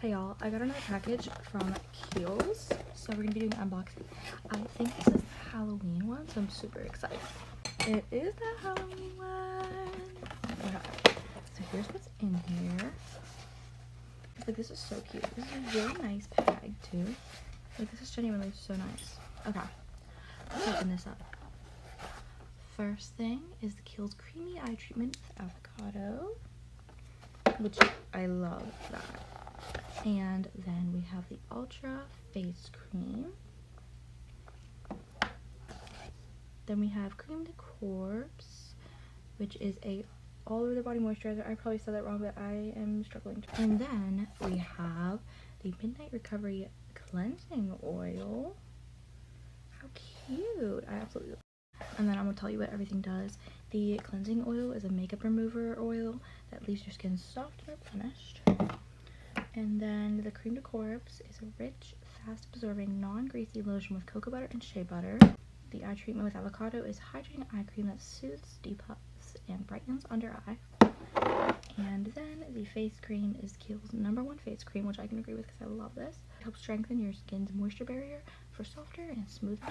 Hey y'all, I got another package from Kiehls, so we're gonna be doing an unboxing. I think this is the Halloween one, so I'm super excited. It is the Halloween one. Okay, so here's what's in here. Like, this is so cute. This is a really nice bag too. Like, this is genuinely so nice. Okay, let's open this up. First thing is the Kiehls Creamy Eye Treatment with Avocado, which I love that. And then we have the Ultra Face Cream. Then we have Cream de Corpse, which is a all over the body moisturizer. I probably said that wrong, but I am struggling. And then we have the Midnight Recovery Cleansing Oil. How cute. I absolutely love it. And then I'm gonna tell you what everything does. The cleansing oil is a makeup remover oil that leaves your skin soft and replenished. And then the Cream de Corpse is a rich, fast-absorbing, non-greasy lotion with cocoa butter and shea butter. The eye treatment with avocado is hydrating eye cream that soothes, depuffs, and brightens under eye. And then the face cream is Kiehls' #1 face cream, which I can agree with because I love this. It helps strengthen your skin's moisture barrier for softer and smoother